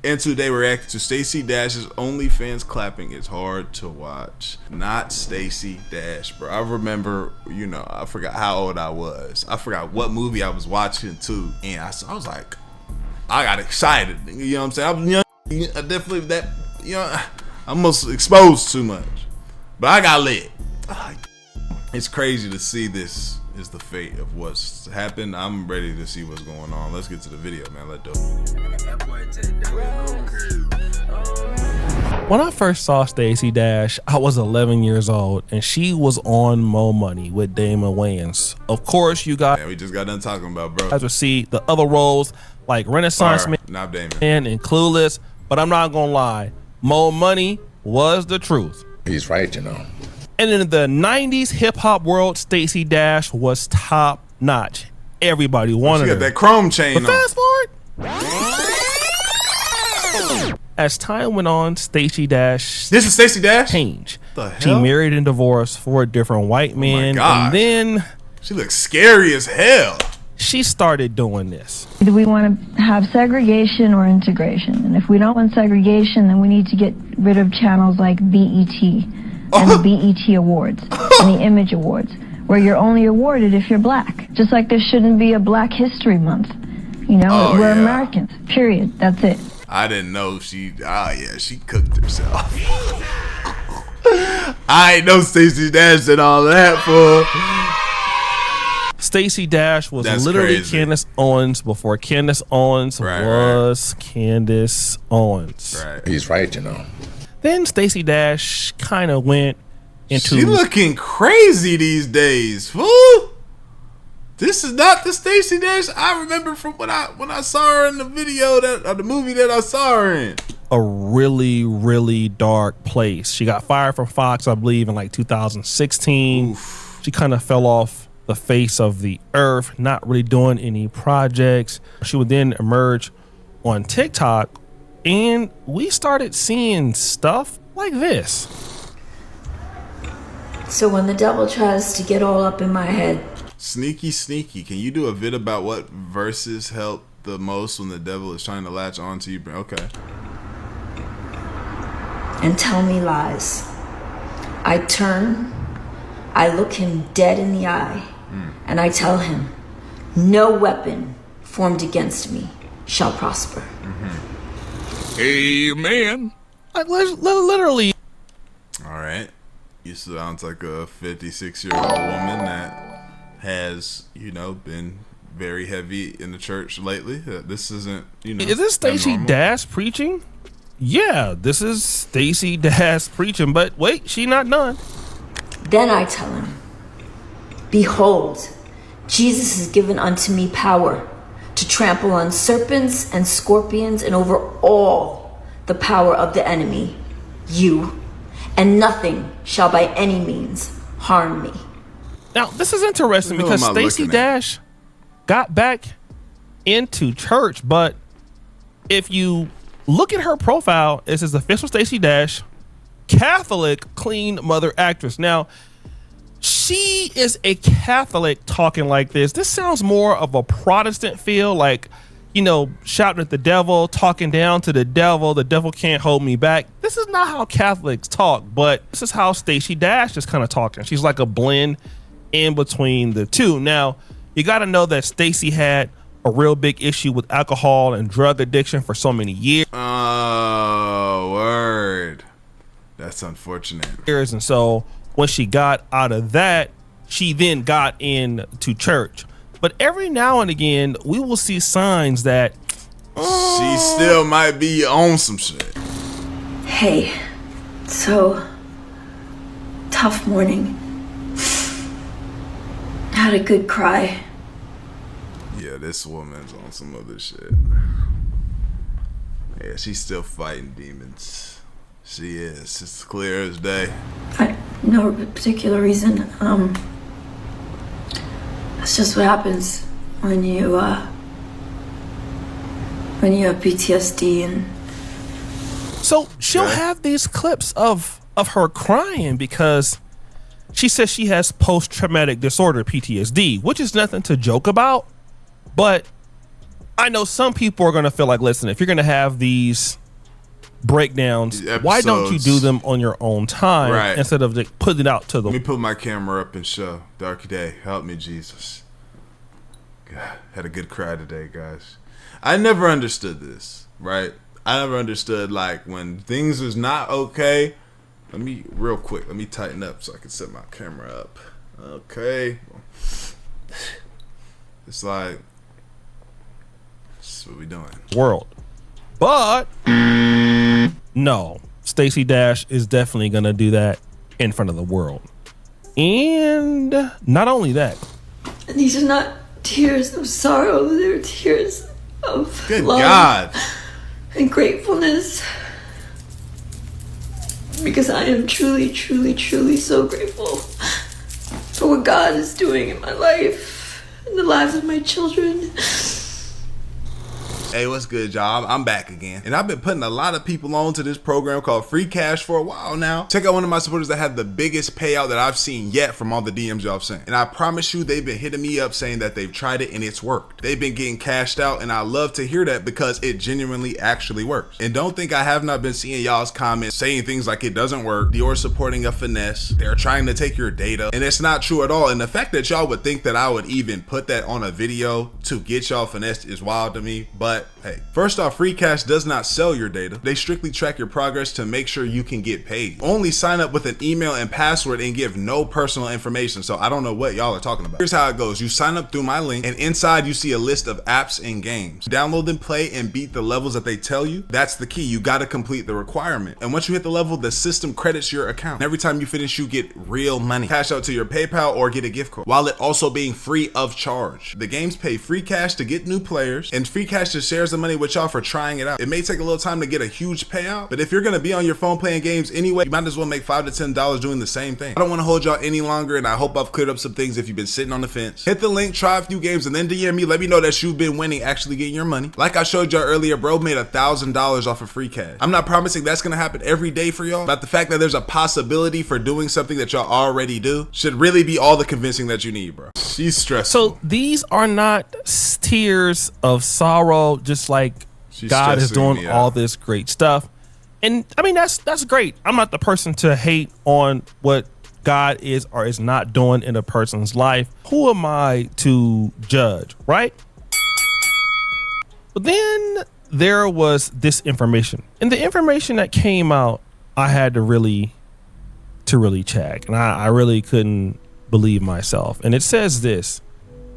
And today we're reacting to Stacey Dash's OnlyFans clapping is hard to watch. Not Stacey Dash, bro. I remember, you know, I forgot how old I was. I forgot what movie I was watching too. And I was like, I got excited. You know what I'm saying? I'm young. I definitely that, you know, I almost exposed too much. But I got lit. It's crazy to see this is the fate of what's happened. I'm ready to see what's going on. Let's get to the video, man. Let's do it. When I first saw Stacey Dash, I was 11 years old, and she was on Mo Money with Damon Wayans. Of course, you got. Yeah, we just got done talking about, bro. Guys will see the other roles like Renaissance not Damon and Clueless, but I'm not gonna lie, Mo Money was the truth. He's right, you know. And in the 90s hip hop world, Stacey Dash was top notch. Everybody wanted her. She got that chrome chain but on. Fast forward. As time went on, Stacey Dash. This is Stacey Dash? Changed. The hell? She married and divorced for a different white man. And then she looks scary as hell. She started doing this. Do we want to have segregation or integration? And if we don't want segregation, then we need to get rid of channels like BET and the BET Awards and the Image Awards, where you're only awarded if you're black. Just like there shouldn't be a Black History Month. You know, we're Americans, period. That's it. I didn't know she, she cooked herself. I ain't know Stacey Dash did all that for. Stacey Dash was literally crazy. Candace Owens before Candace Owens was Candace Owens. Right. He's right, you know. Then Stacey Dash kind of went into. She looking crazy these days, fool. This is not the Stacey Dash I remember from when I saw her in the video the movie that I saw her in. A really, really dark place. She got fired from Fox, I believe, in like 2016. Oof. She kind of fell off the face of the earth, not really doing any projects. She would then emerge on TikTok, and we started seeing stuff like this. So when the devil tries to get all up in my head. Sneaky. Can you do a vid about what verses help the most when the devil is trying to latch onto you? Okay. And tell me lies. I turn, I look him dead in the eye, and I tell him, no weapon formed against me shall prosper. Amen. Like, literally. All right. You sounds like a 56-year-old woman that has, you know, been very heavy in the church lately. This isn't, you know. Is this Stacey Dash preaching? Yeah, this is Stacey Dash preaching, but wait, she not done. Then I tell him, behold, Jesus has given unto me power to trample on serpents and scorpions and over all the power of the enemy, you, and nothing shall by any means harm me. Now, this is interesting because Stacey Dash got back into church, but if you look at her profile, it says official Stacey Dash, Catholic, clean mother actress. Now, she is a Catholic talking like this. This sounds more of a Protestant feel, like, you know, shouting at the devil, talking down to the devil can't hold me back. This is not how Catholics talk, but this is how Stacey Dash is kind of talking. She's like a blend in between the two. Now, you got to know that Stacey had a real big issue with alcohol and drug addiction for so many years. Oh, word. That's unfortunate. And so when she got out of that, she then got into church. But every now and again, we will see signs that she still might be on some shit. Hey, so tough morning. Had a good cry. Yeah, this woman's on some other shit. Yeah, she's still fighting demons. She is. It's clear as day. No particular reason. That's just what happens when you have PTSD. And so she'll have these clips of her crying because she says she has post-traumatic disorder, PTSD, which is nothing to joke about. But I know some people are going to feel like, listen, if you're going to have these breakdowns, why don't you do them on your own time instead of putting it out to the... Let me put my camera up and show. Dark day, help me, Jesus. God, had a good cry today, guys. I never understood this, right? I never understood, like, when things was not okay. Let me, real quick, let me tighten up so I can set my camera up. Okay. It's like, this is what we doing. World. But, no. Stacey Dash is definitely going to do that in front of the world. And not only that. And these are not tears of sorrow. They're tears of good love God. And gratefulness. Because I am truly, truly, truly so grateful for what God is doing in my life and the lives of my children. Hey, what's good, y'all? I'm back again. And I've been putting a lot of people on to this program called Free Cash for a while now. Check out one of my supporters that had the biggest payout that I've seen yet from all the DMs y'all have sent. And I promise you, they've been hitting me up saying that they've tried it and it's worked. They've been getting cashed out, and I love to hear that because it genuinely actually works. And don't think I have not been seeing y'all's comments saying things like it doesn't work, Dior supporting a finesse, they're trying to take your data, and it's not true at all. And the fact that y'all would think that I would even put that on a video to get y'all finessed is wild to me. But hey, first off, Free Cash does not sell your data. They strictly track your progress to make sure you can get paid. Only sign up with an email and password and give no personal information. So I don't know what y'all are talking about. Here's how it goes. You sign up through my link, and inside you see a list of apps and games. Download them, play, and beat the levels that they tell you. That's the key. You got to complete the requirement. And once you hit the level, the system credits your account. And every time you finish, you get real money. Cash out to your PayPal or get a gift card, while it also being free of charge. The games pay Free Cash to get new players, and Free Cash just shares the money with y'all for trying it out. It may take a little time to get a huge payout, but if you're gonna be on your phone playing games anyway, you might as well make $5 to $10 doing the same thing. I don't want to hold y'all any longer, and I hope I've cleared up some things if you've been sitting on the fence. Hit the link, try a few games, and then DM me. Let me know that you've been winning, actually getting your money. Like I showed y'all earlier, bro made $1,000 off of Free Cash. I'm not promising that's gonna happen every day for y'all, but the fact that there's a possibility for doing something that y'all already do should really be all the convincing that you need, bro. She's stressful. So these are not tears of sorrow, just like God is doing all this great stuff. And I mean, that's great. I'm not the person to hate on what God is or is not doing in a person's life. Who am I to judge, right? But then there was this information, and the information that came out, I had to really check, and I really couldn't believe myself. And it says this: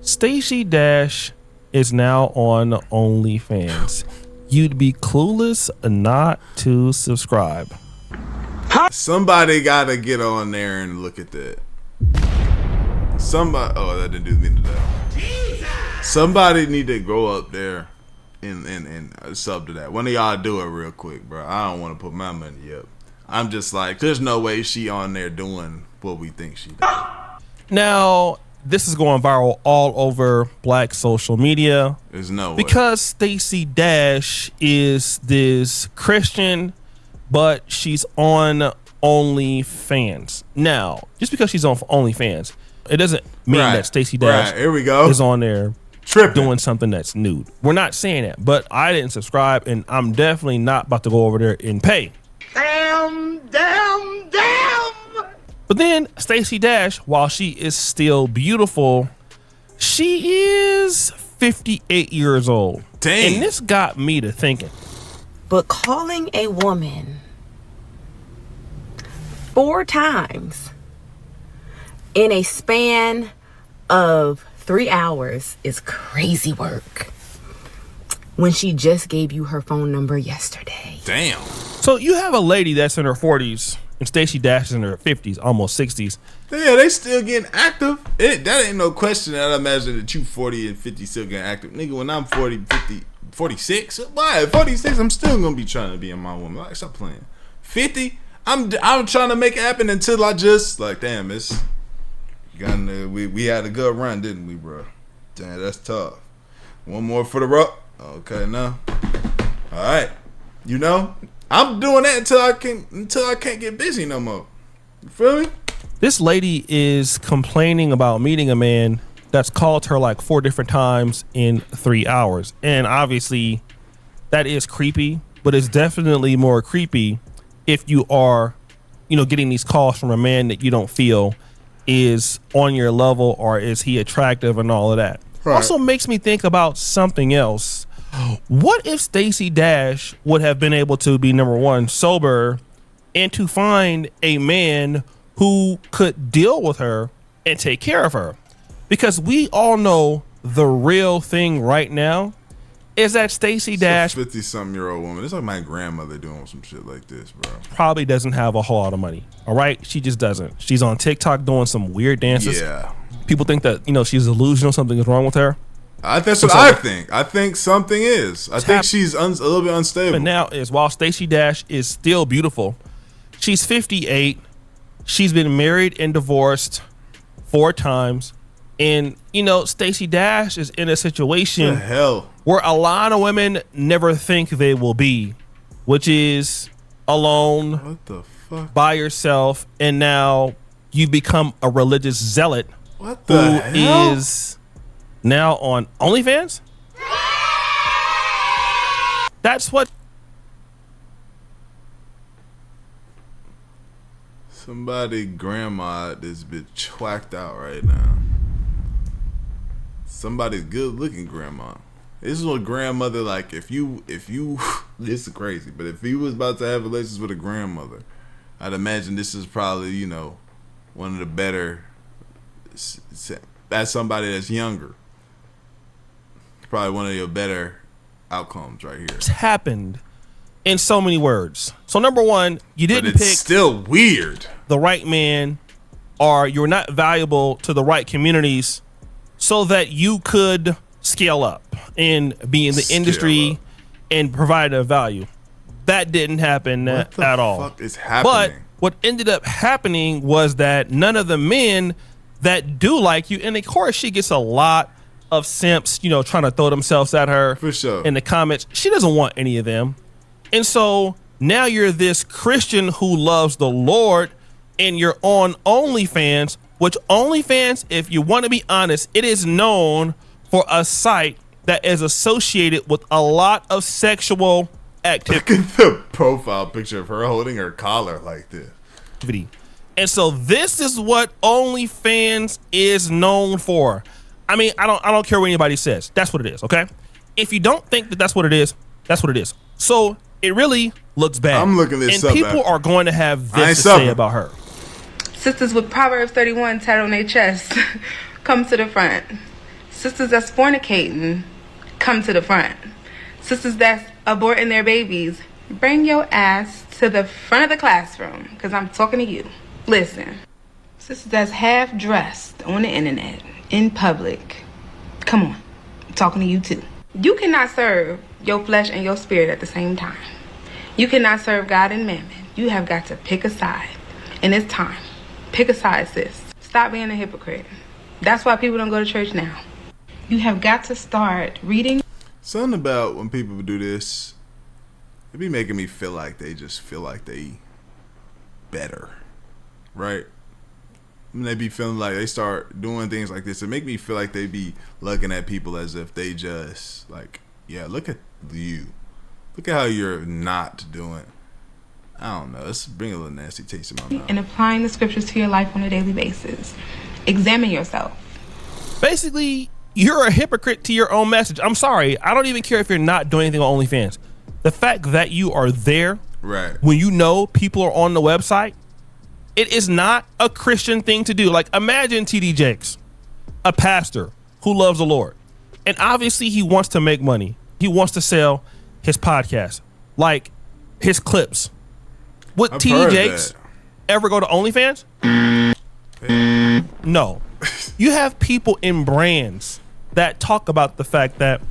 Stacey Dash is now on OnlyFans. You'd be clueless not to subscribe. Somebody gotta get on there and look at that. Somebody, oh, that didn't do me to that. Somebody need to go up there and sub to that. One of y'all do it real quick, bro. I don't want to put my money up. I'm just like, there's no way she on there doing what we think she does. Now, this is going viral all over Black social media. There's no way. Because Stacey Dash is this Christian, but she's on OnlyFans. Now, just because she's on OnlyFans, it doesn't mean that Stacey Dash here we go. is on there doing something that's nude. We're not saying that, but I didn't subscribe, and I'm definitely not about to go over there and pay. Damn. But then Stacey Dash, while she is still beautiful, she is 58 years old. Dang. And this got me to thinking. But calling a woman 4 times in a span of 3 hours is crazy work when she just gave you her phone number yesterday. Damn. So you have a lady that's in her 40s and Stacey Dash is in her 50s, almost 60s. Yeah, they still getting active. That ain't no question. I imagine that you 40 and 50 still getting active. Nigga, when I'm 40, 50, 46, why? 46, I'm still gonna be trying to be in my woman. Like, stop playing. 50, I'm trying to make it happen until I just, like, damn, it's, we had a good run, didn't we, bro? Damn, that's tough. One more for the rock. Okay, now. All right. You know, I'm doing that until I can't get busy no more. You feel me? This lady is complaining about meeting a man that's called her like 4 different times in 3 hours. And obviously that is creepy, but it's definitely more creepy if you are, getting these calls from a man that you don't feel is on your level, or is he attractive and all of that. Right. Also makes me think about something else. What if Stacey Dash would have been able to be, number one, sober, and to find a man who could deal with her and take care of her? Because we all know the real thing right now is that Stacey Dash, 50-something-year-old woman. It's like my grandmother doing some shit like this, bro. Probably doesn't have a whole lot of money. All right, she just doesn't. She's on TikTok doing some weird dances. Yeah. People think that she's delusional. Something is wrong with her. That's what I think. I think something is. I think she's a little bit unstable. But now is while Stacey Dash is still beautiful, she's 58. She's been married and divorced 4 times. And, Stacey Dash is in a situation where a lot of women never think they will be, which is alone, what the fuck? By yourself, and now you become a religious zealot what the hell? Who is now on OnlyFans? That's what... Somebody grandma this bitch whacked out right now. Somebody's good looking grandma. This is what grandmother, like, if you this is crazy, but if he was about to have relations with a grandmother, I'd imagine this is probably, one of the better, that's somebody that's younger. Probably one of your better outcomes right here. It's happened in so many words. So number one, you didn't but it's pick still weird. The right man, or you're not valuable to the right communities so that you could scale up and be in the industry and provide a value. That didn't happen at all. What the fuck is happening? But what ended up happening was that none of the men that do like you, and of course she gets a lot of simps, trying to throw themselves at her for sure in the comments. She doesn't want any of them. And so now you're this Christian who loves the Lord and you're on OnlyFans, which OnlyFans, if you want to be honest, it is known for a site that is associated with a lot of sexual activity. Look at the profile picture of her holding her collar like this. And so this is what OnlyFans is known for. I mean, I don't care what anybody says. That's what it is, okay? If you don't think that that's what it is, that's what it is. So it really looks bad. I'm looking this up. And people are going to have this to say about her. Sisters with Proverbs 31 tatted on their chest, come to the front. Sisters that's fornicating, come to the front. Sisters that's aborting their babies, bring your ass to the front of the classroom, because I'm talking to you. Listen. Sisters that's half dressed on the internet, in public, come on, I'm talking to you too. You cannot serve your flesh and your spirit at the same time. You cannot serve God and mammon. You have got to pick a side. And it's time. Pick a side, sis. Stop being a hypocrite. That's why people don't go to church now. You have got to start reading. Something about when people do this, it be making me feel like they just feel like they better, right? When they be feeling like they start doing things like this, it make me feel like they be looking at people as if they just like, yeah, look at you. Look at how you're not doing. I don't know. Let's bring a little nasty taste in my mouth. And applying the scriptures to your life on a daily basis. Examine yourself. Basically, you're a hypocrite to your own message. I'm sorry. I don't even care if you're not doing anything on OnlyFans. The fact that you are there, right, when you know people are on the website, it is not a Christian thing to do. Like, imagine TD Jakes, a pastor who loves the Lord. And obviously he wants to make money. He wants to sell his podcast, like his clips. Would TD Jakes ever go to OnlyFans? No. You have people in brands that talk about the fact that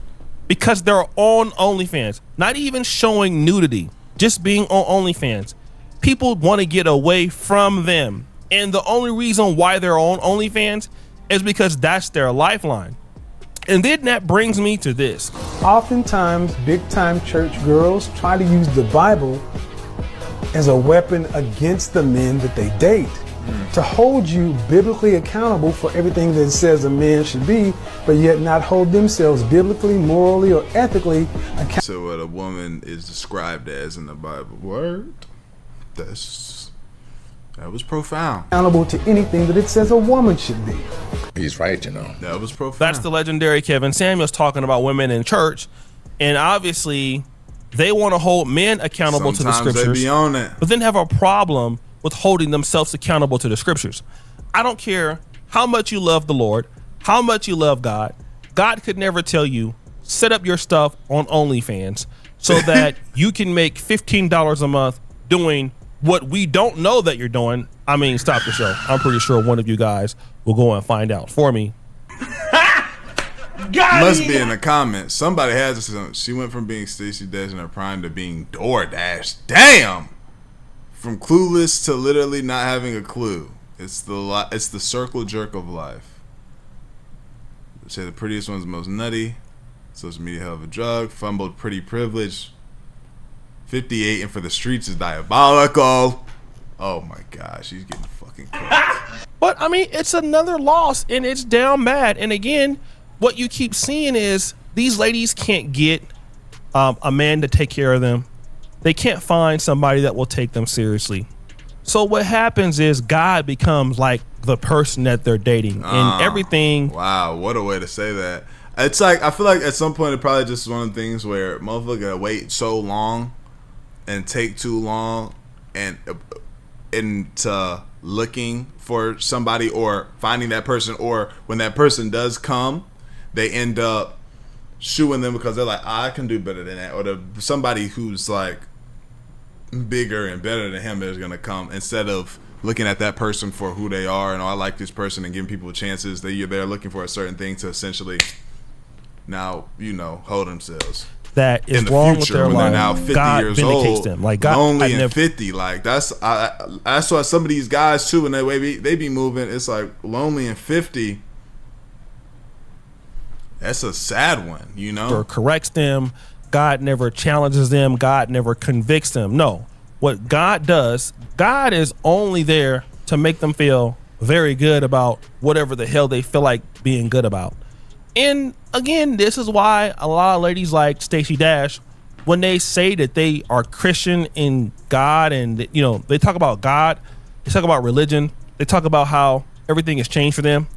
because they're on OnlyFans, not even showing nudity, just being on OnlyFans, people want to get away from them. And the only reason why they're on OnlyFans is because that's their lifeline. And then that brings me to this. Oftentimes, big-time church girls try to use the Bible as a weapon against the men that they date. to hold you biblically accountable for everything that it says a man should be, but yet not hold themselves biblically, morally, or ethically accountable. So what a woman is described as in the Bible. Word? That was profound. Accountable to anything that it says a woman should be. He's right, you know. That was profound. That's the legendary Kevin Samuels talking about women in church, and obviously they want to hold men accountable to the scriptures, they be on it. but then have a problem with holding themselves accountable to the scriptures. I don't care how much you love the Lord, how much you love God. God could never tell you, set up your stuff on OnlyFans so that you can make $15 a month doing what we don't know that you're doing. I mean, stop the show. I'm pretty sure one of you guys will go and find out for me. Must be in the comments. Somebody has this. She went from being Stacey Dash in her prime to being DoorDash. Damn! From clueless to literally not having a clue. It's the circle jerk of life. Say the prettiest one's the most nutty. Social media hell of a drug. Fumbled pretty privilege. 58 and for the streets is diabolical. Oh my gosh, she's getting fucking cooked. But I mean, it's another loss and it's down bad. And again, what you keep seeing is these ladies can't get a man to take care of them. They can't find somebody that will take them seriously. So what happens is God becomes like the person that they're dating and everything. Wow, what a way to say that. It's like, I feel like at some point it probably just one of the things where motherfucker gotta wait so long and take too long and into looking for somebody or finding that person, or when that person does come, they end up shooing them because they're like, I can do better than that, or somebody who's like bigger and better than him is gonna come, instead of looking at that person for who they are and I like this person and giving people chances. They're looking for a certain thing to essentially now hold themselves. That is in the wrong future, with their when they're life. now 50 God years vindicates old, them. Like God, lonely and 50. Like that's I saw some of these guys too, and they be moving. It's like lonely and 50. That's a sad one, Or corrects them. God never challenges them. God never convicts them. No, what God does, God is only there to make them feel very good about whatever the hell they feel like being good about. And again, this is why a lot of ladies like Stacey Dash, when they say that they are Christian in God and they talk about God, they talk about religion, they talk about how everything has changed for them.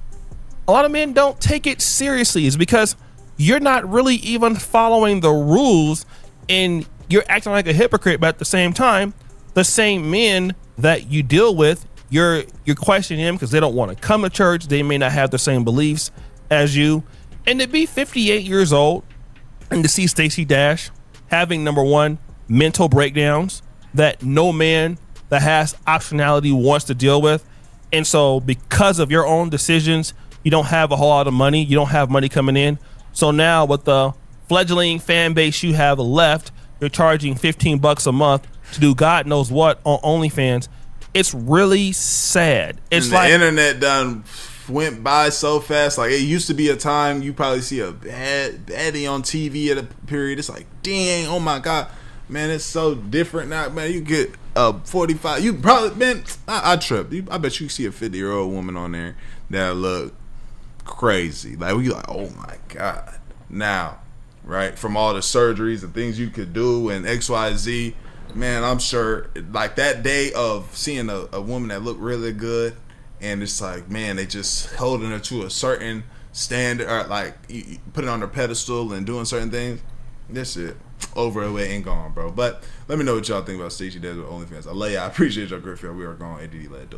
A lot of men don't take it seriously. It's because you're not really even following the rules and you're acting like a hypocrite, but at the same time, the same men that you deal with, you're questioning them because they don't want to come to church. They may not have the same beliefs as you. And to be 58 years old and to see Stacey Dash having, number one, mental breakdowns that no man that has optionality wants to deal with. And so because of your own decisions, you don't have a whole lot of money. You don't have money coming in. So now with the fledgling fan base you have left, you're charging $15 a month to do God knows what on OnlyFans. It's really sad. It's and the internet done went by so fast. Like it used to be a time you probably see a baddie on TV at a period. It's like, dang, oh my God, man, it's so different now. Man, you get a 45. You probably, man, I trip. I bet you see a 50-year-old woman on there that look crazy. Like we like, oh my God. Now, right, from all the surgeries and things you could do and XYZ, man, I'm sure like that day of seeing a woman that looked really good. And it's like, man, they just holding her to a certain standard, or like you put it on her pedestal and doing certain things. This shit over away and gone, bro. But let me know what y'all think about Stacey Dash with OnlyFans. I love y'all. I appreciate y'all. Great feel. We are gone. ADD let